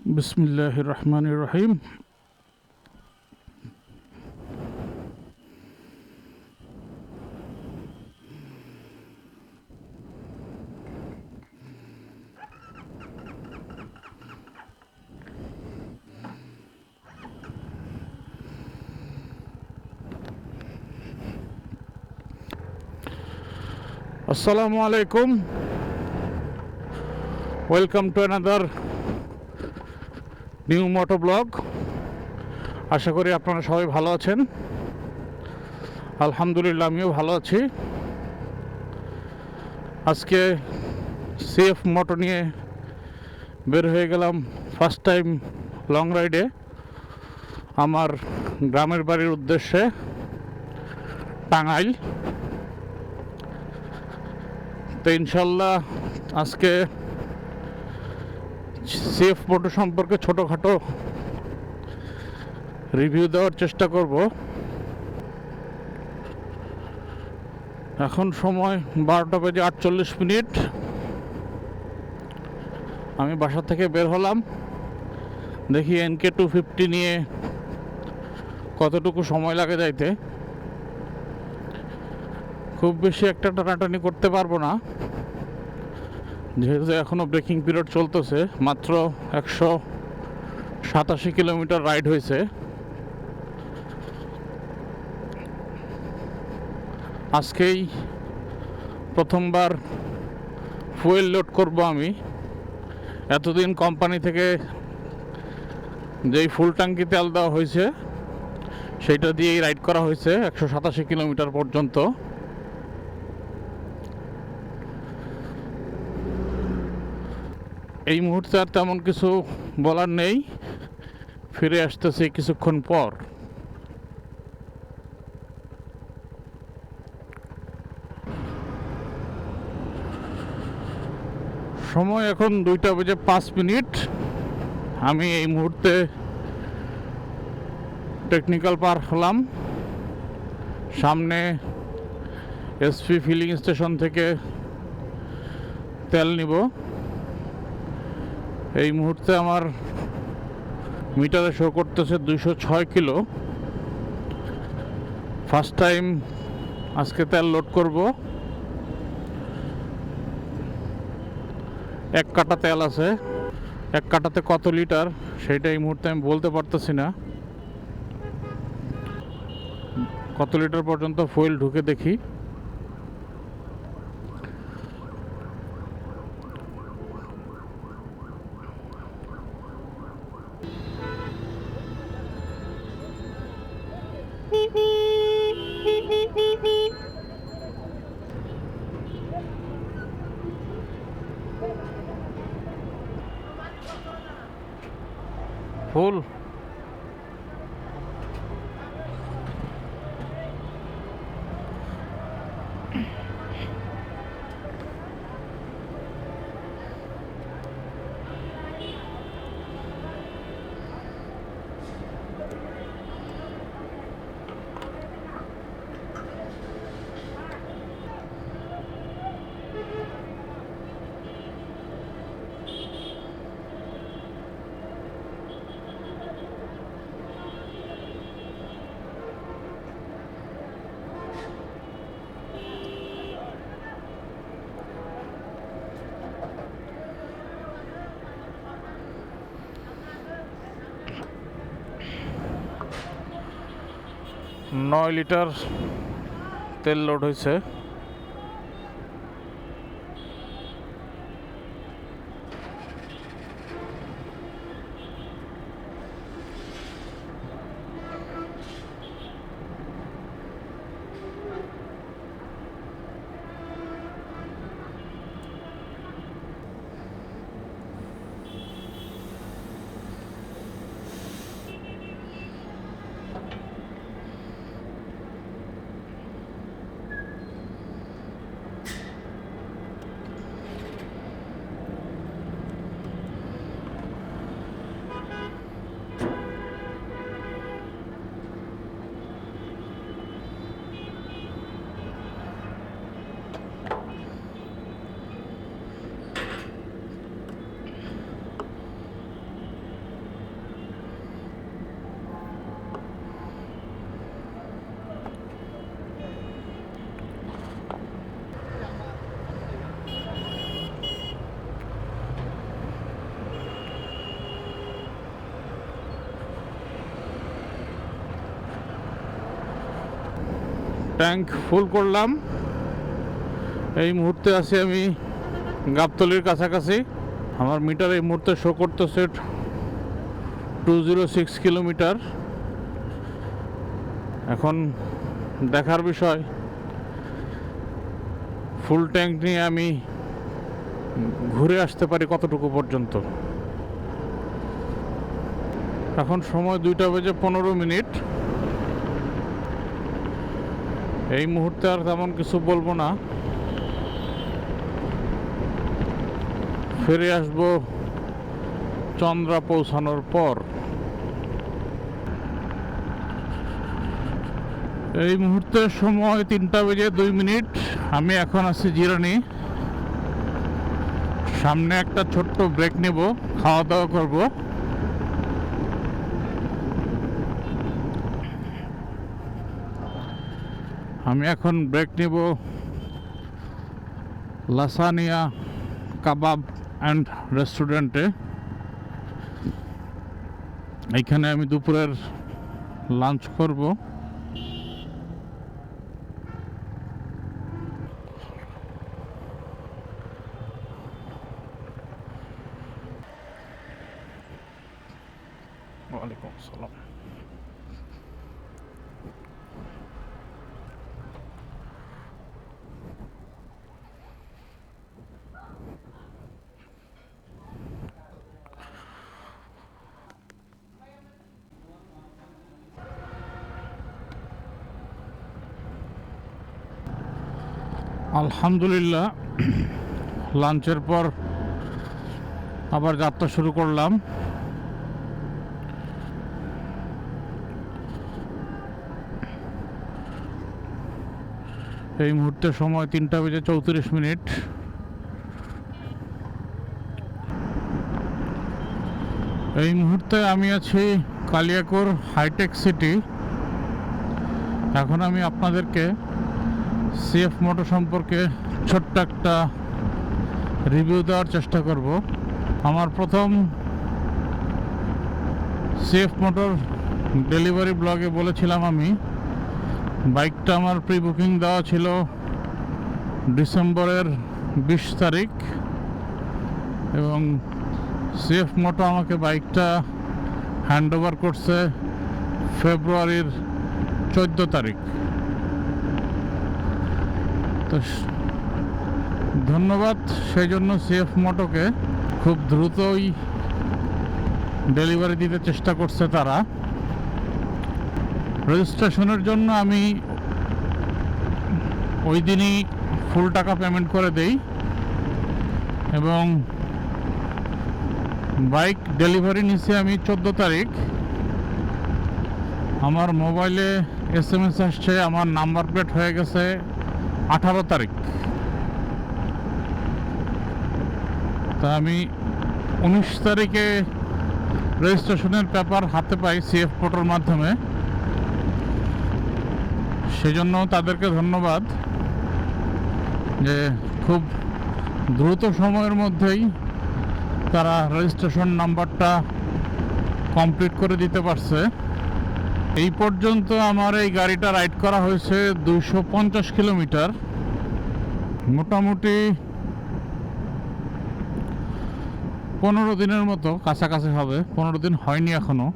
বিসমিল্লাহির রহমানির রহিম। আসসালামু আলাইকুম, welcome to another new moto blog. আশা করি আপনারা সবাই ভালো আছেন। আলহামদুলিল্লাহ, আমিও ভালো আছি। আজকে সিএফ মোটো নিয়ে বের হয়ে গেলাম ফার্স্ট টাইম লং রাইডে আমার গ্রামের বাড়ির উদ্দেশ্যে, টাঙ্গাইল। তো ইনশাল্লাহ আজকে সিএফ মোটো সম্পর্কে ছোটোখাটো রিভিউ দেওয়ার চেষ্টা করব। এখন সময় 12:48। আমি বাসা থেকে বের হলাম, দেখি NK250 নিয়ে কতটুকু সময় লাগে যাইতে। খুব বেশি একটা টানাটানি করতে পারবো না, যেহেতু এখনও ব্রেকিং পিরিয়ড চলতেছে। মাত্র 187 কিলোমিটার রাইড হয়েছে। আজকেই প্রথমবার ফুয়েল লোড করব আমি। এতদিন কোম্পানি থেকে যেই ফুল ট্যাঙ্কি তেল দেওয়া হয়েছে সেইটা দিয়েই রাইড করা হয়েছে 187 কিলোমিটার পর্যন্ত। এই মুহূর্তে আর তেমন কিছু বলার নেই, ফিরে আসতেছি কিছুক্ষণ পর। সময় এখন 2:05। আমি এই মুহূর্তে টেকনিক্যাল পার্ক হলাম। সামনে এসপি ফিলিং স্টেশন থেকে তেল নিব। এই মুহূর্তে আমার মিটারে শো করতেছে 206 কিলো। ফার্স্ট টাইম আজকে তেল লোড করব। এক কাটা তেল আছে, এক কাটাতে কত লিটার সেটা এই মুহূর্তে আমি বলতে পারতেছি না। কত লিটার পর্যন্ত ফুয়েল ঢুকে দেখি। ফুল। নয় লিটার তেল লোড হয়েছে। ট্যাঙ্ক ফুল করলাম। এই মুহূর্তে আছি আমি গাবতলীর কাছাকাছি। আমার মিটার এই মুহূর্তে শো করতেছে 206 কিলোমিটার। এখন দেখার বিষয় ফুল ট্যাঙ্ক নিয়ে আমি ঘুরে আসতে পারি কতটুকু পর্যন্ত। এখন সময় 2:15। এই মুহূর্তে আর তেমন কিছু বলবো না, ফিরে আসবো চন্দ্রা পৌঁছানোর পর। এই মুহূর্তে সময় 3:02। আমি এখন আছি জিরানি। সামনে একটা ছোট্ট ব্রেক নেব, খাওয়া দাওয়া করব। আমি এখন ব্রেক নেব লাসানিয়া কাবাব অ্যান্ড রেস্টুরেন্টে। এইখানে আমি দুপুরের লাঞ্চ করব। ওয়ালাইকুম আসসালাম। আলহামদুলিল্লাহ, লাঞ্চের পর আবার যাত্রা শুরু করলাম। এই মুহূর্তে সময় 3:34। এই মুহূর্তে আমি আছি কালিয়াকৈর হাইটেক সিটি। এখন আমি আপনাদেরকে সিএফ মোটর সম্পর্কে ছোট্ট একটা রিভিউ দেওয়ার চেষ্টা করব। আমার প্রথম সিএফ মোটর ডেলিভারি ব্লগে বলেছিলাম আমি বাইকটা আমার প্রি বুকিং দেওয়া ছিল ডিসেম্বরের 20 তারিখ এবং সিএফ মোটর আমাকে বাইকটা হ্যান্ড ওভার করছে ফেব্রুয়ারির 14 তারিখ। তো ধন্যবাদ সেই জন্য সিএফ মোটোকে। খুব দ্রুতই ডেলিভারি দিতে চেষ্টা করছে তারা। রেজিস্ট্রেশনের জন্য আমি ওই দিনই ফুল টাকা পেমেন্ট করে দেই এবং বাইক ডেলিভারি নিছে আমি 14 তারিখ। আমার মোবাইলে SMS আসছে আমার নাম্বার প্লেট হয়ে গেছে 18 তারিখ। তা আমি 19 তারিখে রেজিস্ট্রেশনের পেপার হাতে পাই সিএফ মোটর মাধ্যমে। সেজন্য তাদেরকে ধন্যবাদ যে খুব দ্রুত সময়ের মধ্যেই তারা রেজিস্ট্রেশন নাম্বারটা কমপ্লিট করে দিতে পারছে। এই পর্যন্ত আমার এই গাড়িটা রাইড করা হয়েছে 250 কিলোমিটার। মোটামুটি 15 দিনের মতো কাছাকাছি হবে। 15 দিন হয়নি এখনো।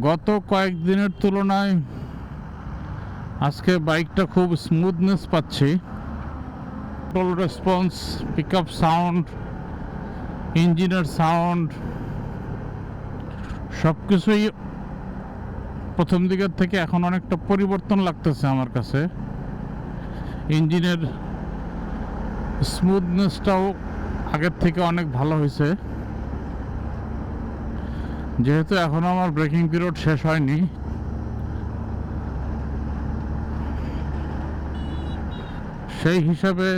গত কয়েকদিনের তুলনায় আজকে বাইকটা খুব স্মুথনেস পাচ্ছি। টোল রেসপন্স, পিক আপ সাউন্ড, ইঞ্জিনের সাউন্ড সব কিছুই প্রথম দিকের থেকে এখন অনেকটা পরিবর্তন লাগতেছে আমার কাছে। ইঞ্জিনের স্মুথনেসটাও আগের থেকে অনেক ভালো হয়েছে। যেহেতু এখনো আমার ব্রেকিং পিরিয়ড শেষ হয়নি, সেই হিসাবে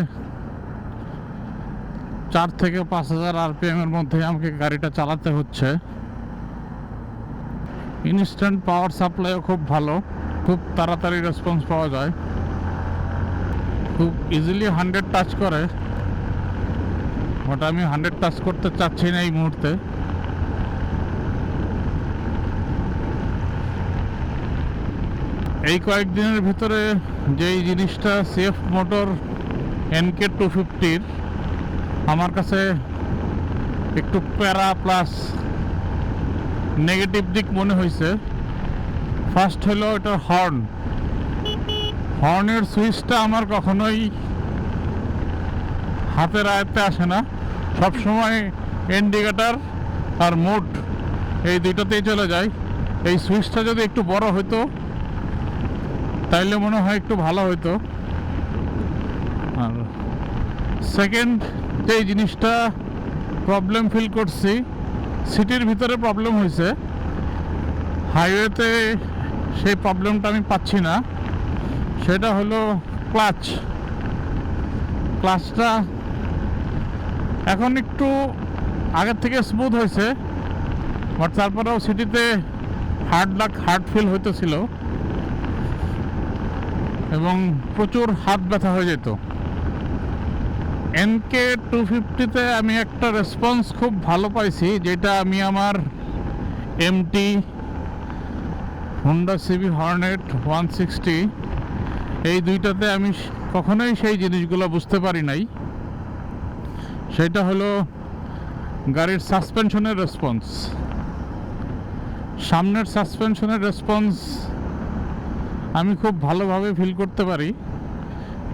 4 থেকে 5,000 RPM এর মধ্যে আমাকে গাড়িটা চালাতে হচ্ছে। ইনস্ট্যান্ট পাওয়ার সাপ্লাইও খুব ভালো, খুব তাড়াতাড়ি রেসপন্স পাওয়া যায়, খুব ইজিলি 100 টাচ করে। ওটা আমি 100 টাচ করতে চাচ্ছি না এই মুহূর্তে। এই কয়েকদিনের ভিতরে যেই জিনিসটা সিএফ মোটর NK 250-র আমার কাছে একটু প্যারা প্লাস নেগেটিভ দিক মনে হয়েছে, ফার্স্ট হলো এটার হর্নের সুইচটা আমার কখনোই হাতের আয়ত্তে আসে না, সবসময় ইন্ডিকেটর আর মোড এই দুইটাতেই চলে যায়। এই সুইচটা যদি একটু বড় হতো তাইলে মনে হয় একটু ভালো হতো। আর সেকেন্ড যে জিনিসটা প্রবলেম ফিল করছি, সিটির ভিতরে প্রবলেম হয়েছে, হাইওয়েতে সেই প্রবলেমটা আমি পাচ্ছি না। সেটা হলো ক্লাচটা এখন একটু আগের থেকে স্মুথ হয়েছে, বাট তারপরেও সিটিতে হার্ড ফিল হইতেছিল এবং প্রচুর হাত ব্যথা হয়ে যেত। NK 250-তে আমি একটা রেসপন্স খুব ভালো পাইছি, যেটা আমি আমার MT, হোন্ডা CB হর্নেট 160 এই দুইটাতে আমি কখনোই সেই জিনিসগুলো বুঝতে পারি নাই। সেটা হলো গাড়ির সাসপেনশনের রেসপন্স। সামনের সাসপেনশনের রেসপন্স আমি খুব ভালোভাবে ফিল করতে পারি,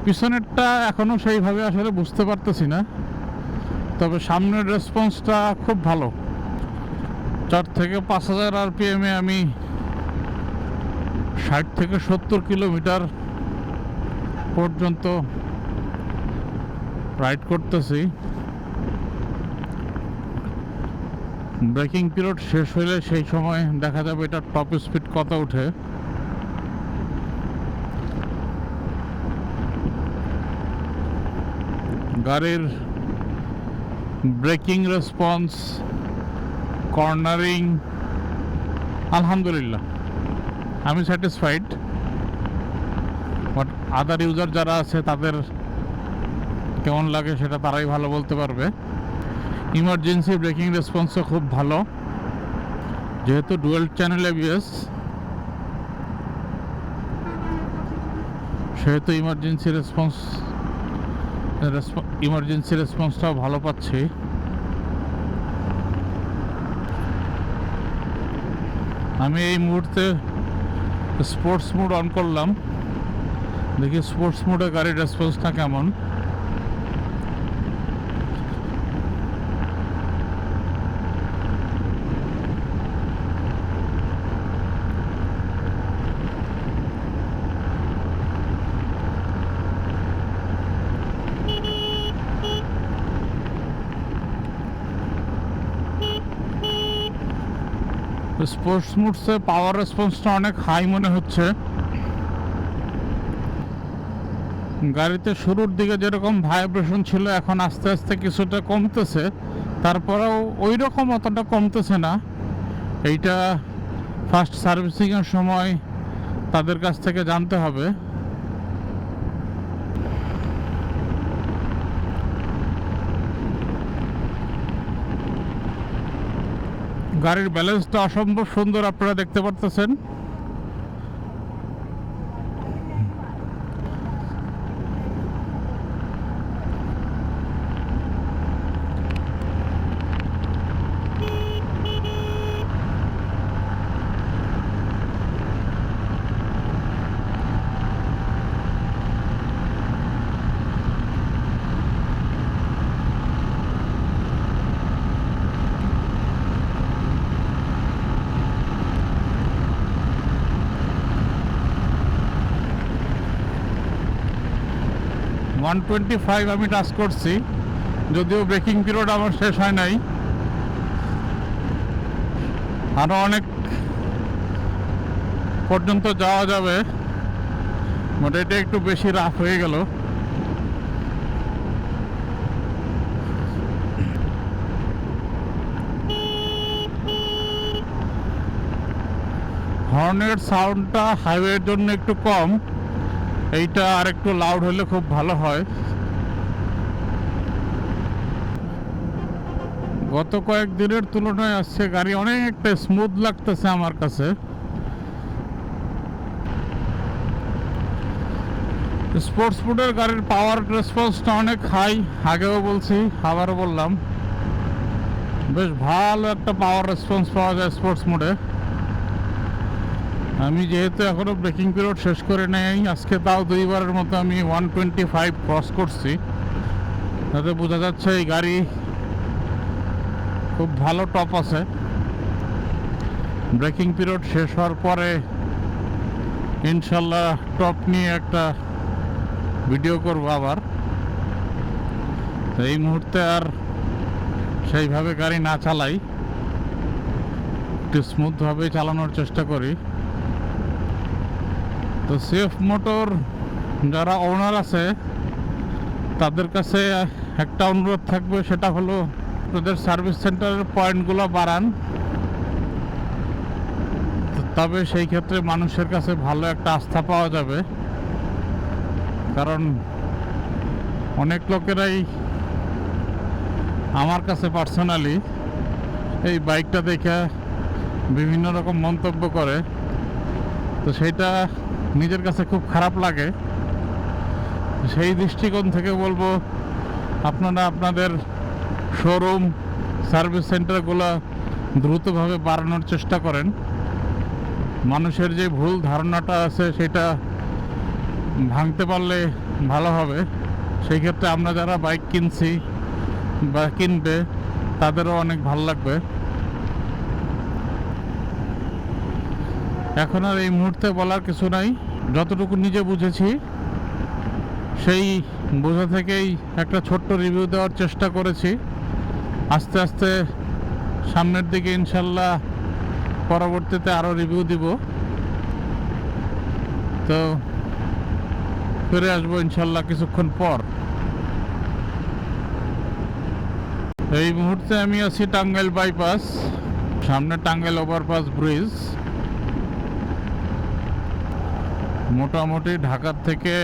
পিছনেরটা এখনও সেইভাবে আসলে বুঝতে পারতেছি না। তবে সামনের রেসপন্সটা খুব ভালো। 4 থেকে 5000 RPM-এ আমি 60 থেকে 70 কিলোমিটার পর্যন্ত রাইড করতেছি। ব্রেকিং পিরিয়ড শেষ হলে সেই সময় দেখা যাবে এটা টপ স্পিড কত ওঠে। গাড়ির ব্রেকিং রেসপন্স, কর্নারিং, আলহামদুলিল্লাহ আমি স্যাটিসফাইড। বাট আদার ইউজার যারা আছে তাদের কেমন লাগে সেটা তারাই ভালো বলতে পারবে। ইমার্জেন্সি ব্রেকিং রেসপন্সও খুব ভালো, যেহেতু ডুয়েল চ্যানেল ABS সেহেতু ইমার্জেন্সি রেসপন্সটাও ভালো পাচ্ছি। আমি এই মুহূর্তে স্পোর্টস মোড অন করলাম, দেখি স্পোর্টস মোডে গাড়ির রেসপন্সটা কেমন। স্পোর্টস মোডসে পাওয়ার রেসপন্সটা অনেক হাই মনে হচ্ছে। গাড়িতে শুরুর দিকে যেরকম ভাইব্রেশন ছিল এখন আস্তে আস্তে কিছুটা কমতেছে, তারপরেও ওই রকম অতটা কমতেছে না। এইটা ফার্স্ট সার্ভিসিংয়ের সময় তাদের কাছ থেকে জানতে হবে। গাড়ির ব্যালেন্সটা অসম্ভব সুন্দর, আপনারা দেখতে পারতেছেন। ওয়ান 125 আমি টাচ করছি, যদিও ব্রেকিং পিরিয়ড আমার শেষ হয় নাই, আরও অনেক পর্যন্ত যাওয়া যাবে, বাট এটা একটু বেশি রাফ হয়ে গেল। হর্নের সাউন্ডটা হাইওয়ের জন্য একটু কম, এইটা আর একটু লাউড হলে খুব ভালো হয়। গত কয়েকদিনের তুলনায় আজকে গাড়ি অনেকটা স্মুথ লাগতেছে আমার কাছে। স্পোর্টস মোডের গাড়ির পাওয়ার রেসপন্সটা অনেক হাই, আগেও বলছি আবারও বললাম, বেশ ভালো একটা পাওয়ার রেসপন্স পাওয়া যায় স্পোর্টস মোডে। আমি যেহেতু এখনও ব্রেকিং পিরিয়ড শেষ করে নেই, আজকে তাও দুইবারের মতো আমি 125 ক্রস করছি, তাতে বোঝা যাচ্ছে এই গাড়ি খুব ভালো টপ আছে। ব্রেকিং পিরিয়ড শেষ হওয়ার পরে ইনশাল্লাহ টপ নিয়ে একটা ভিডিও করব আবার। এই মুহূর্তে আর সেইভাবে গাড়ি না চালাই, একটু স্মুথভাবে চালানোর চেষ্টা করি। তো সেফ মোটর যারা ওনার আছে তাদের কাছে একটা অনুরোধ থাকবে, সেটা হলো আপনাদের সার্ভিস সেন্টারের পয়েন্টগুলো বাড়ান, তবে সেই ক্ষেত্রে মানুষের কাছে ভালো একটা আস্থা পাওয়া যাবে। কারণ অনেক লোকেরাই আমার কাছে পার্সোনালি এই বাইকটা দেখে বিভিন্ন রকম মন্তব্য করে, তো সেইটা নিজের কাছে খুব খারাপ লাগে। সেই দৃষ্টিকোণ থেকে বলবো, আপনারা আপনাদের শোরুম সার্ভিস সেন্টারগুলো দ্রুতভাবে বাড়ানোর চেষ্টা করেন। মানুষের যে ভুল ধারণাটা আছে সেটা ভাঙতে পারলে ভালো হবে। সেই ক্ষেত্রে আমরা যারা বাইক কিনছি বা কিনবে তাদেরও অনেক ভালো লাগবে। এখন আর এই মুহূর্তে বলার কিছু নাই, যতটুকু নিজে বুঝেছি সেই বোঝা থেকেই একটা ছোট্ট রিভিউ দেওয়ার চেষ্টা করেছি। আস্তে আস্তে সামনের দিকে ইনশাল্লাহ পরবর্তীতে আরও রিভিউ দিব। তো ফিরে আসবো ইনশাল্লাহ কিছুক্ষণ পর। এই মুহূর্তে আমি আছি টাঙ্গাইল বাইপাস, সামনে টাঙ্গাইল ওভারপাস ব্রিজ। মোটামুটি ঢাকার থেকে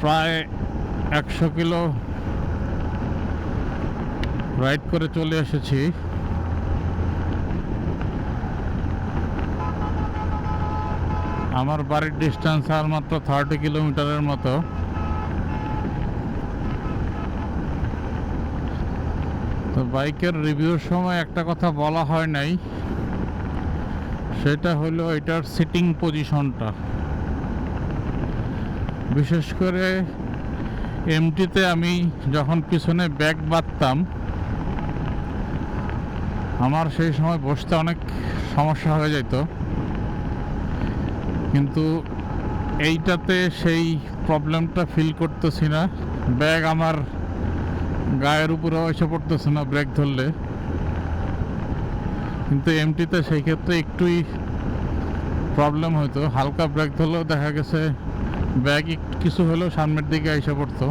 প্রায় 100 কিলো রাইড করে চলে এসেছি। আমার বাড়ির ডিস্টেন্স আর মাত্র 30 কিলোমিটারের মতো। তো বাইকের রিভিউর সময় একটা কথা বলা হয় নাই, সেটা হলো এটার সিটিং পজিশনটা। বিশেষ করে এমটিতে আমি যখন পিছনে ব্যাগ বাঁধতাম, আমার সেই সময় বসতে অনেক সমস্যা হয়ে যেত, কিন্তু এইটাতে সেই প্রবলেমটা ফিল করতেছি না। ব্যাগ আমার গায়ের উপরেও এসে পড়তেছে না ব্রেক ধরলে, কিন্তু এমটিতে সেই ক্ষেত্রে একটুই প্রবলেম হতো। হালকা ব্রেক ধরলেও দেখা গেছে ব্যাগ কিছু হলেও সামনের দিকে এসে পড়তো।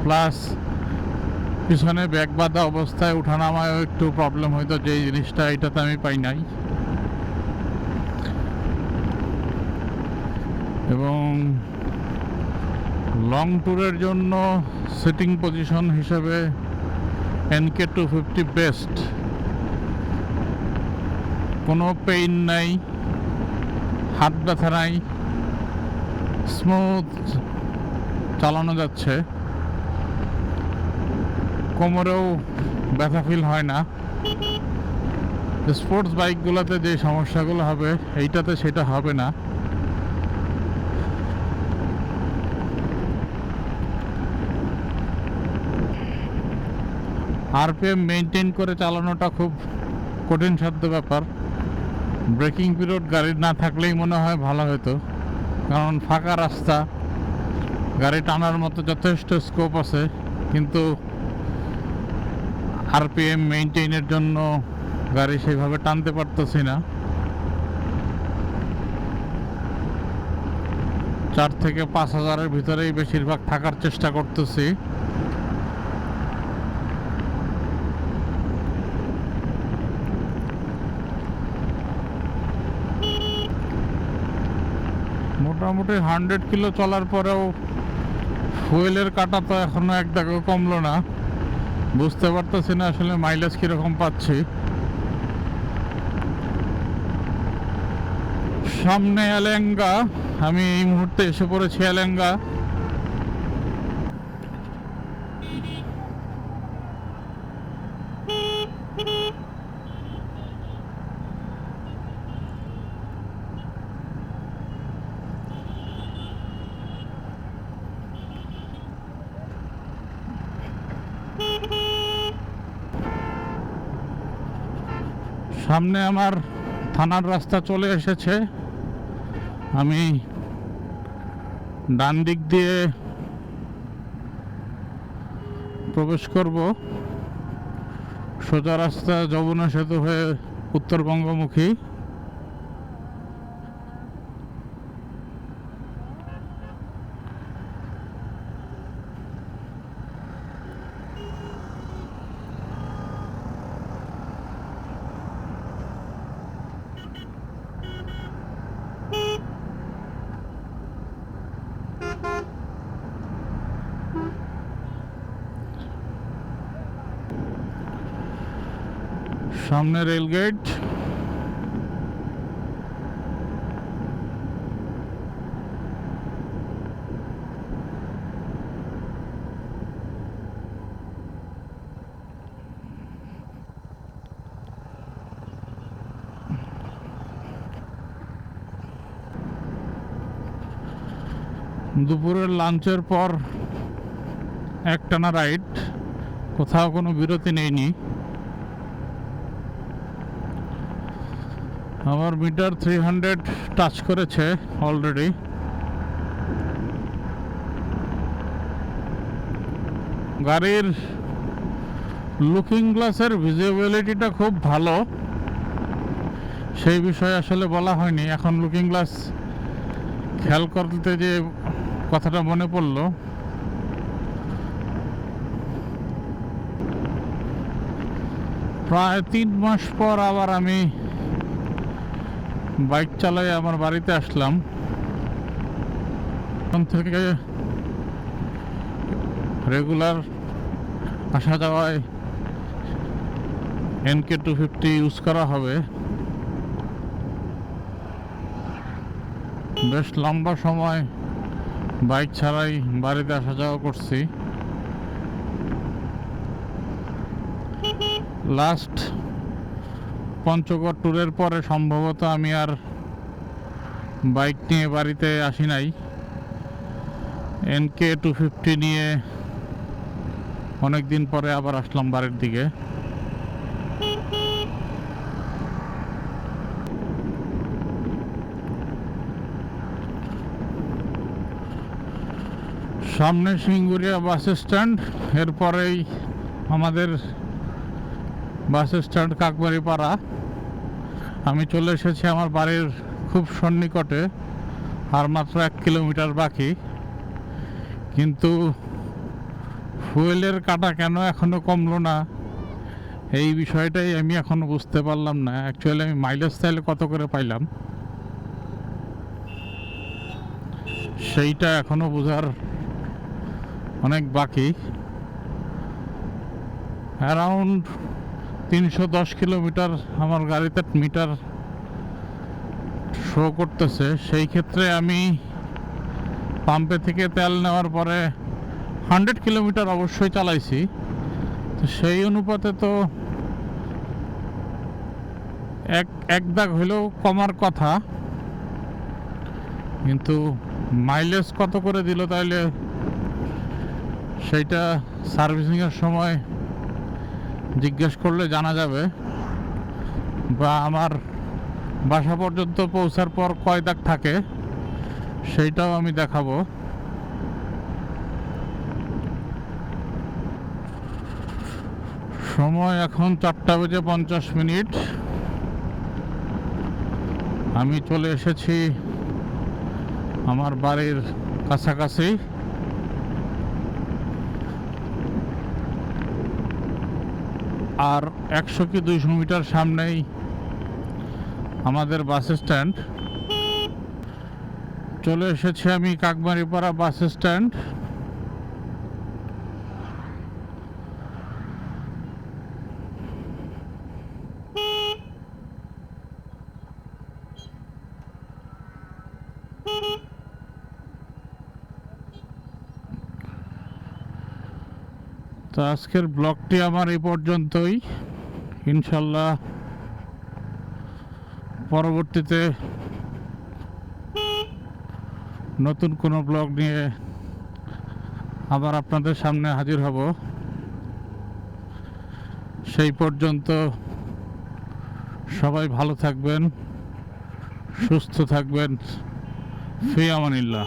প্লাস পিছনে ব্যাগ বাঁধা অবস্থায় উঠানামায়ও একটু প্রবলেম হইতো, যে জিনিসটা এটাতে আমি পাই নাই। এবং লং ট্যুরের জন্য সিটিং পজিশন হিসেবে NK 250 বেস্ট। কোনো পেইন নাই, হাত ব্যথা নাই, স্মুথ চালানো যাচ্ছে, কোমরেও ব্যথা ফিল হয় না। স্পোর্টস বাইকগুলোতে যে সমস্যাগুলো হবে এইটাতে সেটা হবে না। আরপিএম মেনটেন করে চালানোটা খুব কঠিন সাধ্য ব্যাপার। ব্রেকিং পিরিয়ড গাড়ির না থাকলেই মনে হয় ভালো হতো, কারণ ফাঁকা রাস্তা, গাড়ি টানার মতো যথেষ্ট স্কোপ আছে, কিন্তু আরপিএম মেনটেনের জন্য গাড়ি সেইভাবে টানতে পারতেছি না। 4 থেকে 5 হাজারের ভিতরেই বেশিরভাগ থাকার চেষ্টা করতেছি। মোটামুটি 100 কিলো চলার পরেও ফুয়েলের কাটা তো এখনো এক দাগও কমলো না। বুঝতে পারতেছি না আসলে মাইলেজ কীরকম পাচ্ছি। সামনে এলেঙ্গা, আমি এই মুহূর্তে এসে পড়েছি এলেঙ্গা। সামনে আমার থানার রাস্তা চলে এসেছে। আমি ডান দিক দিয়ে প্রবেশ করব, সোজা রাস্তা যমুনা সেতু হয়ে উত্তরবঙ্গমুখী। সামনে রেলগেট। দুপুরের লাঞ্চের পর একটানা রাইড, কোথাও কোনো বিরতি নেইনি। আমার মিটার 300 টাচ করেছে অলরেডি। গাড়ির লুকিং গ্লাসের ভিজিবিলিটিটা খুব ভালো, সেই বিষয়ে আসলে বলা হয়নি। এখন লুকিং গ্লাস খেয়াল করতে যে কথাটা মনে পড়লো, প্রায় 3 মাস পর আবার আমি বাইক চালাই আমার বাড়িতে আসলাম। ওখান থেকে রেগুলার আসা যাওয়ায় NK 250 ইউজ করা হবে। বেশ লম্বা সময় বাইক ছাড়াই বাড়িতে আসা যাওয়া করছি। লাস্ট পঞ্চগড় ট্যুরের পরে সম্ভবত আমি আর বাইক নিয়ে বাড়িতে আসি নাই। NK 250 নিয়ে অনেক দিন পরে আবার আসলাম বাড়ির দিকে। সামনে সিঙ্গুরিয়া বাস স্ট্যান্ড, এরপরেই আমাদের বাস স্ট্যান্ড কাকবাড়িপাড়া। আমি চলে এসেছি আমার বাড়ির খুব সন্নিকটে, আর মাত্র 1 কিলোমিটার বাকি। কিন্তু ফুয়েলের কাটা কেন এখনো কমলো না, এই বিষয়টাই আমি এখনো বুঝতে পারলাম না। অ্যাকচুয়ালি আমি মাইলেজ তাইলে কত করে পাইলাম সেইটা এখনো বোঝার অনেক বাকি। অ্যারাউন্ড 310 কিলোমিটার আমার গাড়িতে মিটার শো করতেছে। সেই ক্ষেত্রে আমি পাম্পে থেকে তেল নেওয়ার পরে 100 কিলোমিটার অবশ্যই চালাইছি, তো সেই অনুপাতে তো এক দাগ হইলেও কমার কথা। কিন্তু মাইলেজ কত করে দিল তাইলে সেইটা সার্ভিসিংয়ের সময় জিজ্ঞেস করলে জানা যাবে, বা আমার বাসা পর্যন্ত পৌঁছার পর কয় দাগ থাকে সেইটাও আমি দেখাবো। সময় এখন 4:50। আমি চলে এসেছি আমার বাড়ির কাছাকাছি। আর 100 কি 200 মিটার সামনেই আমাদের বাস স্ট্যান্ড। চলে এসেছি আমি কাকবাড়িপাড়া বাস স্ট্যান্ড। তো আজকের ব্লগটি আমার এই পর্যন্তই। ইনশাল্লাহ পরবর্তীতে নতুন কোনো ব্লগ নিয়ে আবার আপনাদের সামনে হাজির হব। সেই পর্যন্ত সবাই ভালো থাকবেন, সুস্থ থাকবেন। ফি আমানিল্লাহ।